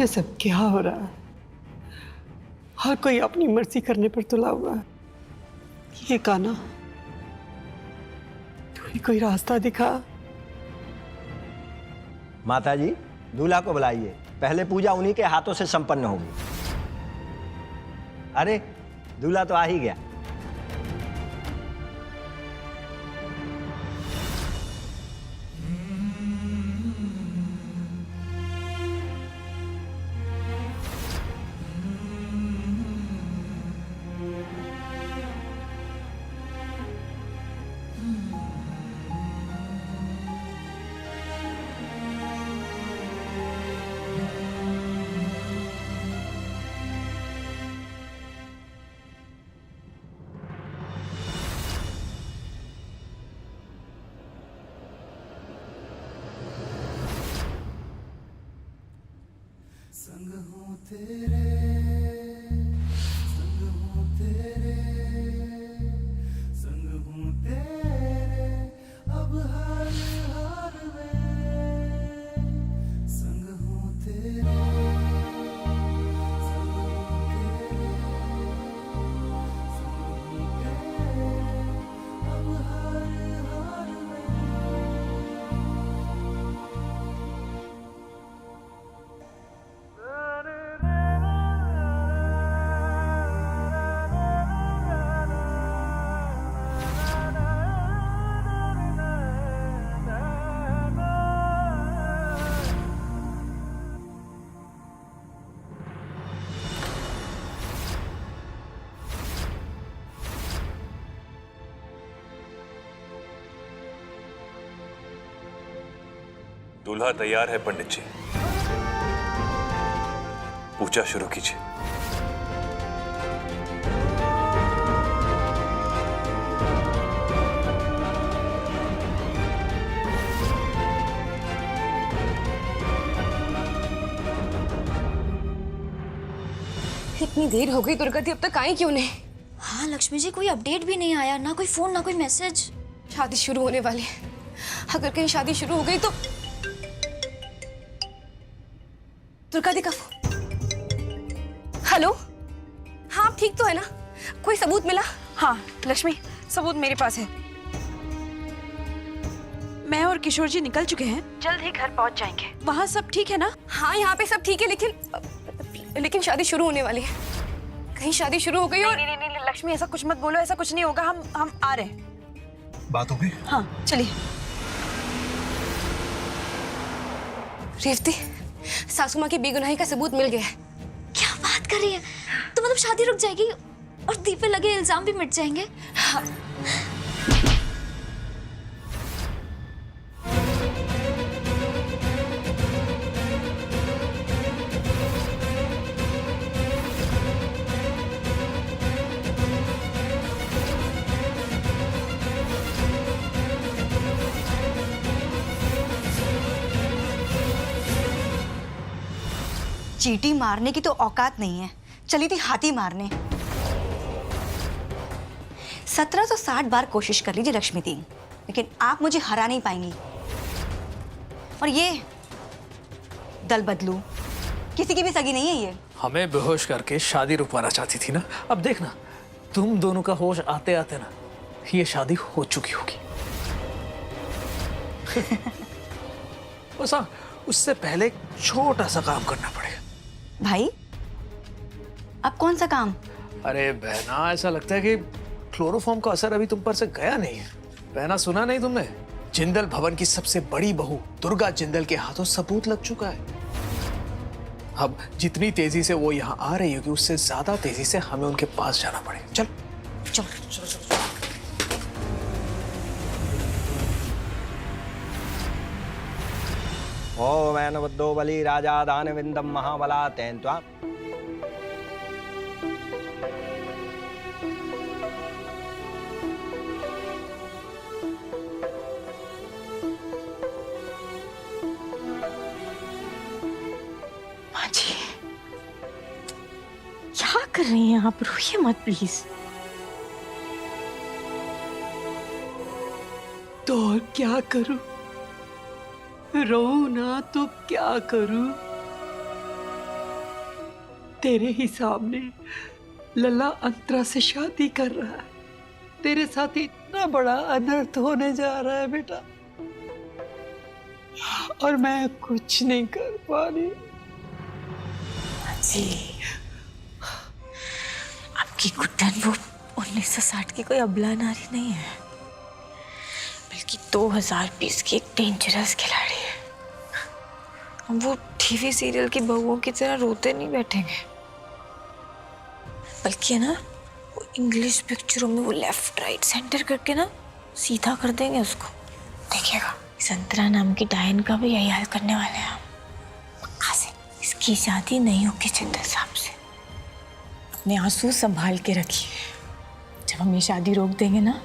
ये सब क्या हो रहा है? हर कोई अपनी मर्जी करने पर तुला हुआ है। ये काना, तू ही कोई रास्ता दिखा। माता जी, दूल्हा को बुलाइए, पहले पूजा उन्हीं के हाथों से संपन्न होगी। अरे दूल्हा तो आ ही गया। संग हूँ तेरे, संग हूँ तेरे, संग हूँ तेरे, अब हर हाल में। संग हूँ तेरे, संग हूँ तेरे, संग हूँ तेरे, अब हर हाल में। दूल्हा तैयार है पंडित जी, पूजा शुरू कीजिए। इतनी देर हो गई दुर्गा दी, अब तक आई क्यों नहीं? हाँ लक्ष्मी जी, कोई अपडेट भी नहीं आया, ना कोई फोन ना कोई मैसेज। शादी शुरू होने वाली है, अगर कहीं शादी शुरू हो गई तो। दुर्गा दी का फोन। हेलो, हाँ आप ठीक तो है ना? कोई सबूत मिला? हाँ लक्ष्मी, सबूत मेरे पास है। मैं और किशोर जी निकल चुके हैं, जल्द ही घर पहुंच जाएंगे। वहाँ सब ठीक है ना? हाँ यहाँ पे सब ठीक है, लेकिन शादी शुरू होने वाली है। कहीं शादी शुरू हो गई और नहीं, नहीं, नहीं, लक्ष्मी ऐसा कुछ मत बोलो, ऐसा कुछ नहीं होगा। हम आ रहे हैं। बात हो गई? हाँ चलिए। रेवती, सासू माँ की बेगुनाही का सबूत मिल गया है। क्या बात कर रही है? तो मतलब शादी रुक जाएगी और दी पे लगे इल्जाम भी मिट जाएंगे? हाँ। चींटी मारने की तो औकात नहीं है, चली थी हाथी मारने। 1760 बार कोशिश कर लीजिए लक्ष्मी दी, लेकिन आप मुझे हरा नहीं पाएंगी। और ये दल बदलू किसी की भी सगी नहीं है ये। हमें बेहोश करके शादी रुकवाना चाहती थी ना, अब देखना तुम दोनों का होश आते आते ना ये शादी हो चुकी होगी। बस हाँ, उससे पहले एक छोटा सा काम करना पड़ेगा। भाई अब कौन सा काम? अरे बहना, ऐसा लगता है कि क्लोरोफॉर्म का असर अभी तुम पर से गया नहीं है। बहना, सुना नहीं तुमने? जिंदल भवन की सबसे बड़ी बहू दुर्गा जिंदल के हाथों सबूत लग चुका है। अब जितनी तेजी से वो यहाँ आ रही होगी, उससे ज्यादा तेजी से हमें उनके पास जाना पड़ेगा। चल चलो चलो चलो। ओ मैन बद्धो बलि राजा दान विंदम महाबला तैन्त्वा। माँ जी, क्या कर रही हैं आप? रोइए मत प्लीज। तो और क्या करूं? रो ना तो क्या करूं? तेरे ही सामने लल्ला अंतरा से शादी कर रहा है। तेरे साथ इतना बड़ा अनर्थ होने जा रहा है बेटा, और मैं कुछ नहीं कर पा रही। जी, आपकी गुड्डन वो 1960 की कोई अबला नारी नहीं है, बल्कि 2020 की एक डेंजरस खिलाड़ी है। हम वो टीवी सीरियल की बहुओं की तरह रोते नहीं बैठेंगे, बल्कि है ना वो इंग्लिश पिक्चरों में वो लेफ्ट राइट सेंटर करके ना सीधा कर देंगे उसको। देखिएगा, संतरा नाम की डायन का भी यही हाल करने वाले हैं हम। पक्का से इसकी शादी नहीं होगी जिंदल साहब से। अपने आंसू संभाल के रखिए। जब हम ये शादी रोक देंगे ना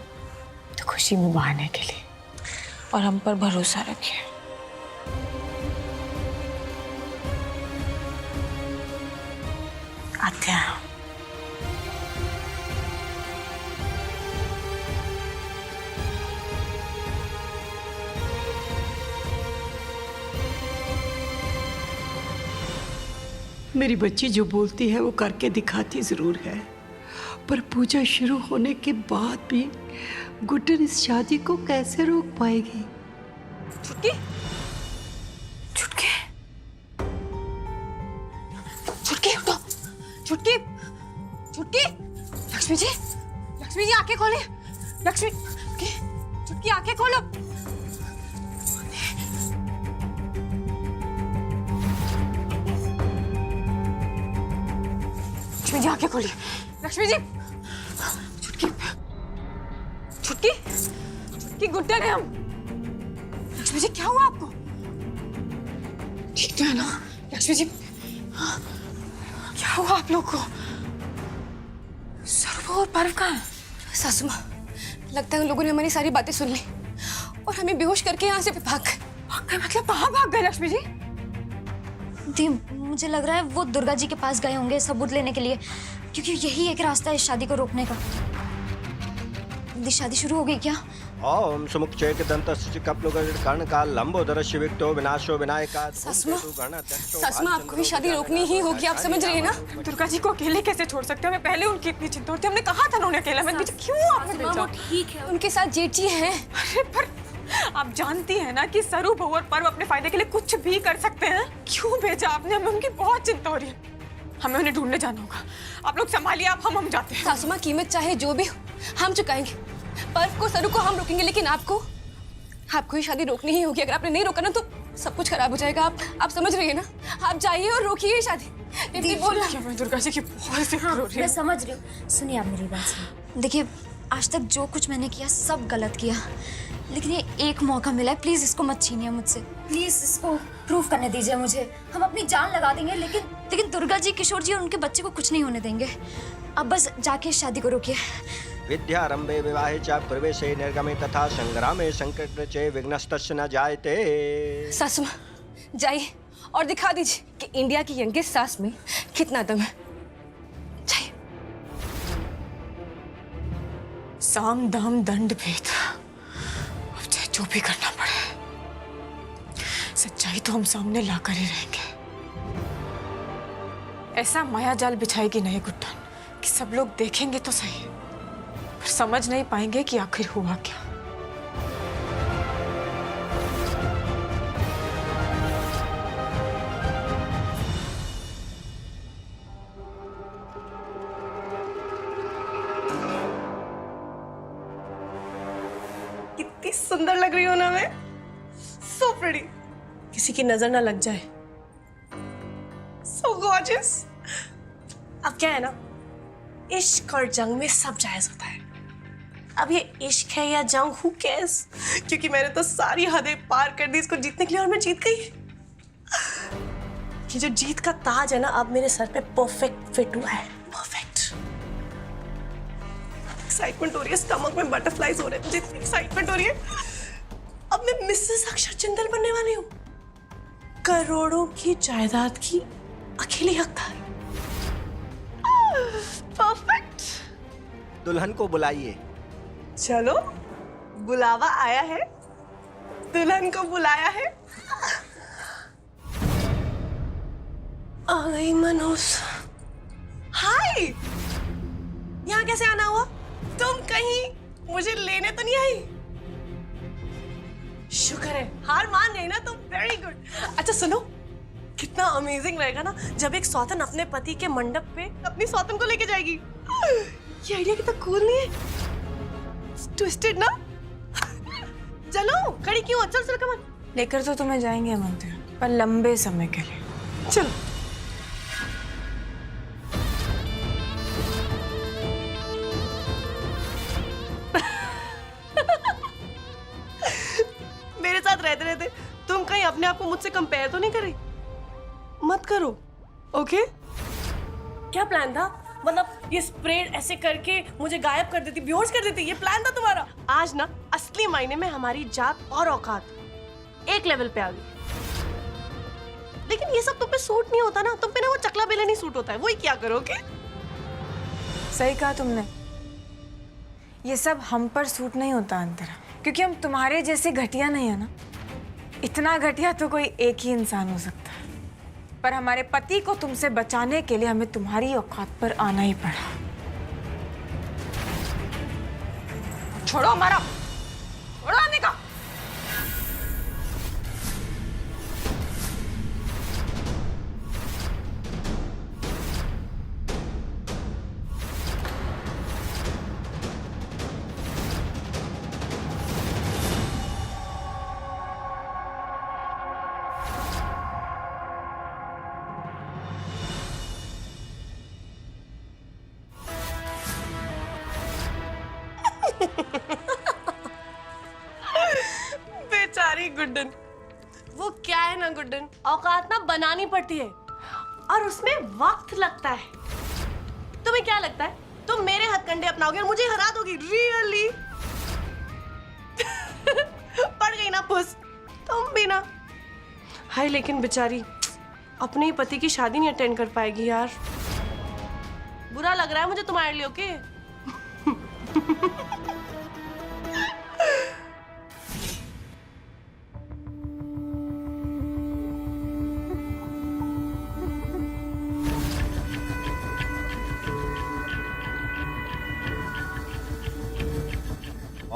तो खुशी में बहाने के लिए, और हम पर भरोसा रखिए। आते हैं। मेरी बच्ची जो बोलती है वो करके दिखाती जरूर है, पर पूजा शुरू होने के बाद भी गुड्डन इस शादी को कैसे रोक पाएगी? छुटकी, छुटकी, छुटकी उठो, छुटकी, छुटकी, लक्ष्मी जी आंखें खोले, लक्ष्मी, छुटकी आंखें खोलो। लक्ष्मी जी आंखें खोलिए, लक्ष्मी जी, छुटकी, छुटकी, छुटकी गुड्डन है हम। लक्ष्मी जी क्या हुआ आपको? ठीक तो है ना लक्ष्मी जी? क्या हुआ आप लोग को? सर्व और पर्व कहाँ है? सासू माँ, लगता है उन लोगों ने हमारी सारी बातें सुन ली और हमें बेहोश करके यहाँ से भाग गए। भाग गए मतलब कहाँ भाग गए लक्ष्मी जी? दी, मुझे लग रहा है वो दुर्गा जी के पास गए होंगे सबूत लेने के लिए, क्योंकि यही एक रास्ता है इस शादी को रोकने का। दी, शादी शुरू हो गई क्या? ओम सुमुख चेक दंत कर्ण काल लंबोदर शिविक्तो विनाशो विनायका। सासू माँ, आपको भी शादी रोकनी ही होगी, आप समझ रहे हैं ना? दुर्गा जी को अकेले कैसे छोड़ सकते हैं? हमें पहले उनकी इतनी चिंता होती है। हमने कहा था उन्होंने अकेला मत भेजो। क्यों आपने भेजा? ठीक है, उनके साथ जेठ जी हैं। अरे पर आप जानती हैं ना कि सरू बहू और पर्व अपने फायदे के लिए कुछ भी कर सकते हैं। क्यों भेजा आपने? हमें उनकी बहुत चिंता हो रही है। हमें उन्हें ढूंढने जाना होगा। आप लोग संभालिए, आप हम जाते हैं। सासू माँ, कीमत चाहे जो भी हो हम चुकाएंगे। पर्व को, सरू को हम रोकेंगे, लेकिन आपको ही शादी रोकनी ही होगी। अगर आपने नहीं रोका ना तो सब कुछ खराब हो जाएगा। आप समझ रही है ना? आप जाइए और रोकिए ये शादी। बोल दुर्गा जी की बहुत फिक्र हो रही है। मैं समझ रही हूँ, सुनिए आप मेरी बात सुनिए। देखिए, आज तक जो कुछ मैंने किया सब गलत किया, लेकिन ये एक मौका मिला है, प्लीज इसको मत छीनिए मुझसे। प्लीज इसको प्रूफ करने दीजिए मुझे। हम अपनी जान लगा देंगे, लेकिन दुर्गा जी, किशोर जी और उनके बच्चे को कुछ नहीं होने देंगे। अब बस जाके इस शादी को रोकिए। विद्यारंभे विवाहे च प्रवेशे निर्गमे तथा संग्रामे संकट चे विघ्नस्तस्य न जायते। सासू माँ, जाइए और दिखा दीजिए कि इंडिया की यंगेस्ट सास में कितना दम है। जाइए। साम दाम दंड भेद, अब चाहे जो भी करना पड़े, सच्चाई तो हम सामने लाकर ही रहेंगे। ऐसा माया जाल बिछाएगी नहीं गुड्डन कि सब लोग देखेंगे तो सही, पर समझ नहीं पाएंगे कि आखिर हुआ क्या। कितनी सुंदर लग रही हो ना मैं, सो प्रिटी, किसी की नजर ना लग जाए। So gorgeous. अब क्या है ना, इश्क और जंग में सब जायज होता है। अब ये इश्क है या जंग, हु केयर्स, क्योंकि मैंने तो सारी हदें पार कर दी इसको जीतने के लिए, और मैं जीत गई। ये जो जीत का ताज है ना, अब मेरे सर पे परफेक्ट फिट हुआ है। परफेक्ट। एक्साइटमेंट हो रही है, स्टमक में बटरफ्लाइज हो रहे हैं, जितनी एक्साइटमेंट हो रही है। अब मैं मिसेस अक्षर जिंदल बनने वाली हूँ, करोड़ों की जायदाद की अकेली हकदार। परफेक्ट। दुल्हन को बुलाइए। चलो, बुलावा आया है, दुल्हन को बुलाया है। आ गई मनोज। यहाँ कैसे आना हुआ? तुम कहीं मुझे लेने तो नहीं आई? शुक्र है हार मान गई ना तुम। Very good. अच्छा सुनो, कितना अमेजिंग रहेगा ना जब एक सौतन अपने पति के मंडप पे अपनी सौतन को लेके जाएगी। ये आइडिया कितना कूल नहीं है? ट्विस्टेड ना? चलो खड़ी क्यों? चल चल कमान। लेकर तो तुम्हें जाएंगे मंदिर, पर लंबे समय के लिए। चलो। मेरे साथ रहते रहते तुम कहीं अपने आप को मुझसे कंपेयर तो नहीं करे? मत करो, ओके? क्या प्लान था? मतलब ये स्प्रे ऐसे करके मुझे गायब कर देती, बेहोश कर देती, ये प्लान था तुम्हारा? आज ना असली मायने में हमारी जात और औकात एक लेवल पे आ गई। लेकिन ये सब तुम पे सूट नहीं होता ना, तुम पे ना वो चकला बेला नहीं सूट होता है, वही क्या करोगे? सही कहा तुमने, ये सब हम पर सूट नहीं होता अंतरा, क्योंकि हम तुम्हारे जैसे घटिया नहीं है ना। इतना घटिया तो कोई एक ही इंसान हो सकता है, पर हमारे पति को तुमसे बचाने के लिए हमें तुम्हारी औकात पर आना ही पड़ा। छोड़ो हमारा, छोड़ो आने का। बेचारी गुड्डन, वो क्या है ना गुड्डन, औकात ना बनानी पड़ती है और उसमें वक्त लगता है। तुम्हें क्या लगता है तुम मेरे हथकंडे अपनाओगे और मुझे हरा दोगी? रियली? पड़ गई ना फुस तुम भी ना। हाय, लेकिन बेचारी अपने ही पति की शादी नहीं अटेंड कर पाएगी यार। बुरा लग रहा है मुझे तुम्हारे लिए, ओके?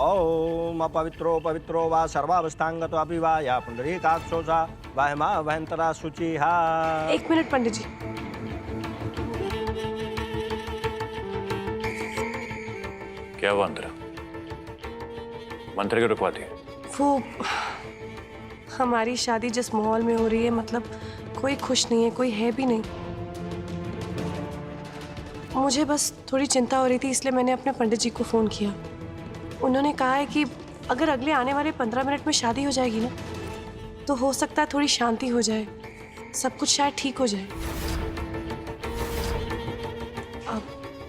ओम अपवित्रो पवित्रो वा सर्वावस्थांगतो अपि वा या पुंडरीकाक्षो सा वाहिमा वहंतरा शुचिहा। एक मिनट पंडित जी। क्या हुआ अंतरा? मंत्र क्यों रुकवा दिया? वो हमारी शादी जिस माहौल में हो रही है, मतलब कोई खुश नहीं है, कोई है भी नहीं। मुझे बस थोड़ी चिंता हो रही थी, इसलिए मैंने अपने पंडित जी को फोन किया। उन्होंने कहा है कि अगर अगले आने वाले 15 मिनट में शादी हो जाएगी ना, तो हो सकता है थोड़ी शांति हो जाए, सब कुछ शायद ठीक हो जाए। अब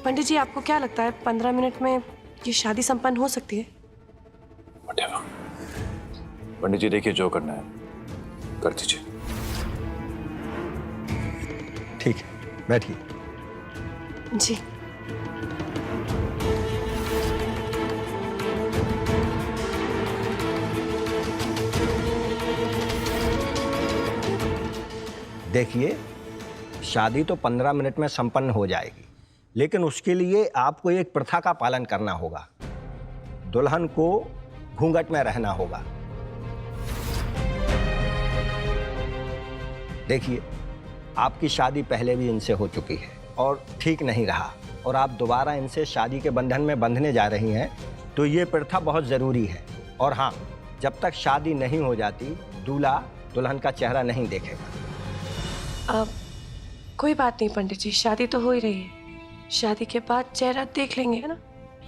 पंडित जी, आपको क्या लगता है 15 मिनट में ये शादी संपन्न हो सकती है? पंडित जी देखिए, जो करना है कर दीजिए। ठीक है, बैठिए। जी। देखिए, शादी तो 15 मिनट में संपन्न हो जाएगी, लेकिन उसके लिए आपको एक प्रथा का पालन करना होगा। दुल्हन को घूंघट में रहना होगा। देखिए, आपकी शादी पहले भी इनसे हो चुकी है और ठीक नहीं रहा, और आप दोबारा इनसे शादी के बंधन में बंधने जा रही हैं, तो ये प्रथा बहुत ज़रूरी है। और हाँ, जब तक शादी नहीं हो जाती, दूल्हा दुल्हन का चेहरा नहीं देखेगा। कोई बात नहीं पंडित जी, शादी तो हो ही रही है, शादी के बाद चेहरा देख लेंगे, है ना?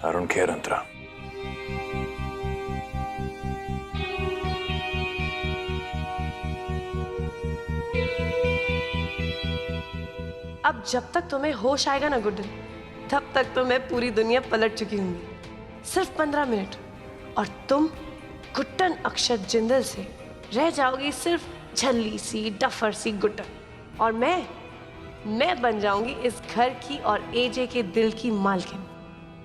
अरुण खेर अंतरा, अब जब तक तुम्हें होश आएगा ना गुड्डन, तब तक तो मैं पूरी दुनिया पलट चुकी होंगी। सिर्फ 15 मिनट और तुम गुड्डन अक्षत जिंदल से रह जाओगी सिर्फ झल्ली सी, डफर सी गुड्डन, और मैं बन जाऊंगी इस घर की और एजे के दिल की मालकिन,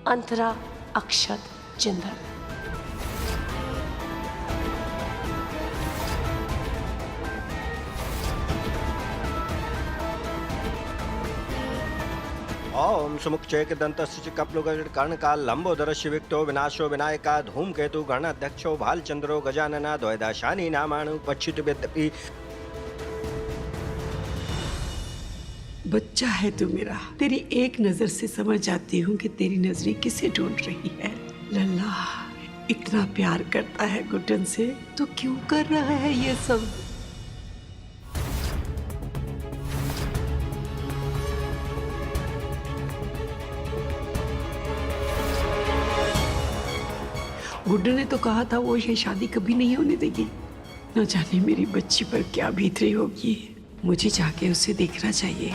अंतरा अक्षत जिंदल। ओम सुमुखचैक दंतस्य कपलुगज कर्णकाल लंबोदरस्य विक्तो विनाशो विनायका धूमकेतु गणाध्यक्षो भालचंद्रो गजानना द्वैदाशानी नामाणु पच्छित विद्यपि। बच्चा है तू मेरा, तेरी एक नजर से समझ जाती हूँ कि तेरी नजरें किसे ढूंढ रही है। लल्ला इतना प्यार करता है गुड्डन से तो क्यों कर रहा है ये सब? गुड्डन ने तो कहा था वो ये शादी कभी नहीं होने देगी। न जाने मेरी बच्ची पर क्या बीत रही होगी। मुझे जाके उसे देखना चाहिए।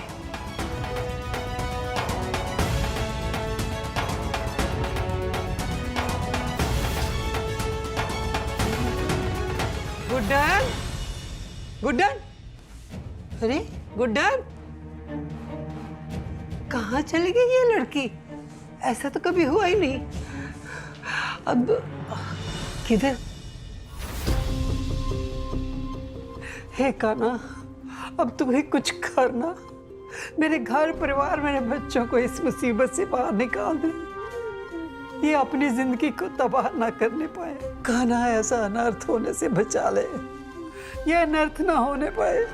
गुड्डन, गुड्डन, अरे गुड्डन, कहाँ चली गई ये लड़की? ऐसा तो कभी हुआ ही नहीं। अब किधर? हे कान्हा, अब तुम्हें कुछ करना, मेरे घर परिवार मेरे बच्चों को इस मुसीबत से बाहर निकाल दे। ये अपनी जिंदगी को तबाह ना करने पाए। कान्हा ऐसा अनर्थ होने से बचा ले, ये अनर्थ ना होने पाए।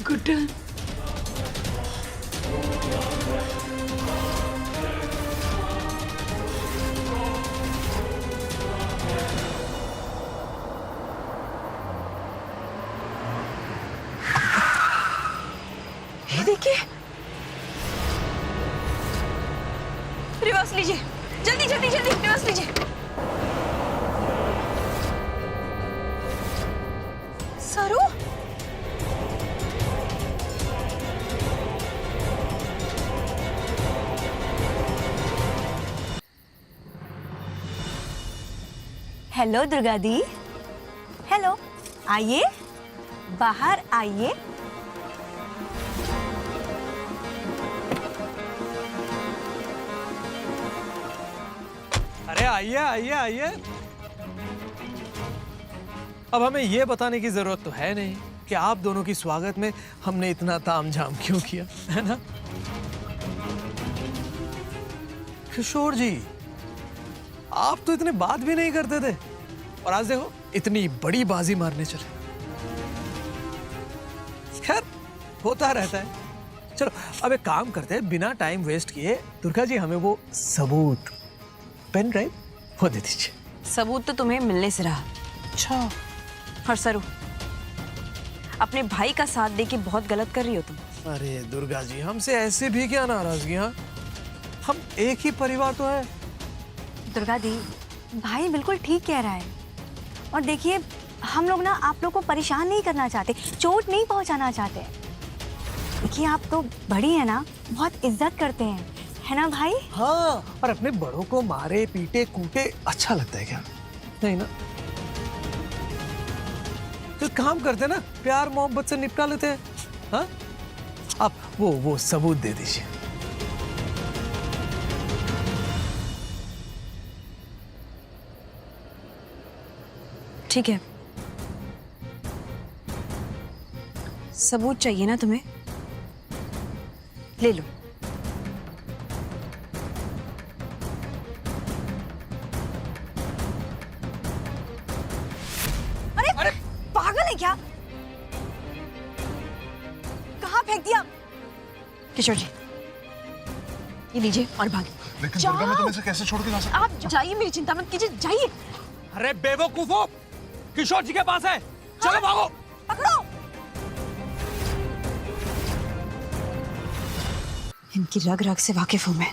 गुड्डन, ये देखिए, रिवर्स लीजिए, जल्दी जल्दी जल्दी रिवर्स लीजिए। सरू, हेलो दुर्गा दी, हेलो, आइए बाहर आइए। अरे आइए आइए आइए। अब हमें ये बताने की जरूरत तो है नहीं कि आप दोनों की स्वागत में हमने इतना तामझाम क्यों किया, है ना? किशोर जी, आप तो इतने बात भी नहीं करते थे और आज देखो इतनी बड़ी बाजी मारने चले। खैर होता रहता है। चलो अब एक काम करते हैं, बिना टाइम वेस्ट किए दुर्गा जी हमें वो सबूत, पेन ड्राइव वो दे दीजिए। सबूत तो तुम्हें मिलने से रहा। अच्छा, और सरू, अपने भाई का साथ देके बहुत गलत कर रही हो तुम। अरे दुर्गा जी, हमसे ऐसे भी क्या नाराजगी? हाँ, हम एक ही परिवार तो है। दुर्गा दी, भाई बिल्कुल ठीक कह रहा है। और देखिए, हम लोग ना आप लोग को परेशान नहीं करना चाहते, चोट नहीं पहुंचाना चाहते। देखिए आप तो बड़ी है ना, बहुत इज्जत करते हैं, है ना भाई? हाँ, और अपने बड़ों को मारे पीटे कूटे अच्छा लगता है क्या? नहीं ना? तो काम करते ना, प्यार मोहब्बत से निपटा लेते हैं। हाँ, आप वो सबूत दे दीजिए। ठीक है, सबूत चाहिए ना तुम्हें? ले लो। अरे पागल है क्या? कहाँ फेंक दिया? किशोर जी, ये लीजिए और भागिए। लेकिन दुर्गा, मैं तुम्हें इसे कैसे छोड़ के जा सकता हूँ? आप जाइए, मेरी चिंता मत कीजिए, जाइए। अरे बेवकूफो, किशोर जी के पास है, चलो भागो। पकड़ो। इनकी रग रग से वाकिफ हूं मैं।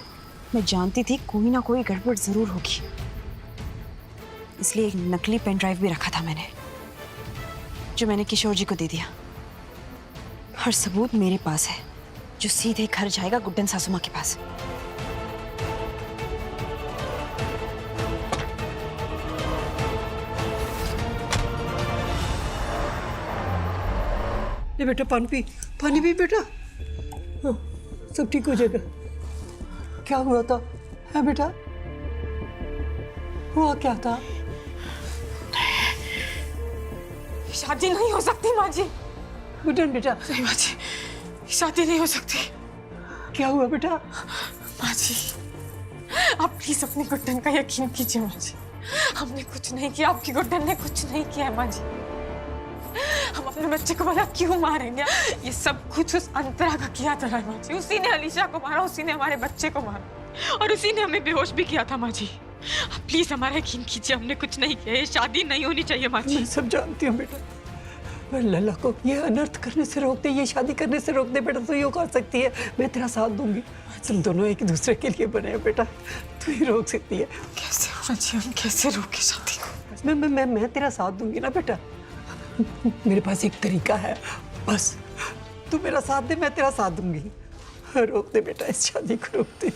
मैं जानती थी कोई ना कोई गड़बड़ जरूर होगी, इसलिए एक नकली पेन ड्राइव भी रखा था मैंने, जो मैंने किशोर जी को दे दिया। हर सबूत मेरे पास है, जो सीधे घर जाएगा गुड्डन सासू माँ के पास। ये बेटा पानी पी बेटा। हाँ, सब ठीक हो जाएगा। क्या हुआ था है बेटा? हुआ क्या था? शादी नहीं हो सकती माँ जी। गुड्डन बेटा। नहीं माँ जी, शादी नहीं हो सकती। क्या हुआ बेटा? माँ जी, आप प्लीज अपनी गुड्डन का यकीन कीजिए माँ जी। हमने कुछ नहीं किया, आपकी गुड्डन ने कुछ नहीं किया है माँ जी। हम अपने बच्चे को भला क्यों मारेंगे? ये सब कुछ उस अंतरा का किया था माँ जी। उसी ने अलीशा को मारा, उसी ने हमारे बच्चे को मारा और उसी ने हमें बेहोश भी किया था माँ जी। आप प्लीज हमारा यकीन कीजिए, हमने कुछ नहीं किया। ये शादी नहीं होनी चाहिए माँ जी। मैं सब जानती हूँ बेटा, पर लल्ला को ये अनर्थ करने से रोक दे, ये शादी करने से रोक दे बेटा। तू ये कर सकती है, मैं तेरा साथ दूंगी। तुम दोनों एक दूसरे के लिए बने हैं बेटा, तू ही रोक सकती है। कैसे माँ जी, हम कैसे रोके शादी को? मैं तेरा साथ दूंगी ना बेटा। मेरे पास एक तरीका है, बस तू मेरा साथ दे, मैं तेरा साथ दूंगी। रोक दे बेटा, इस शादी को रोक दे।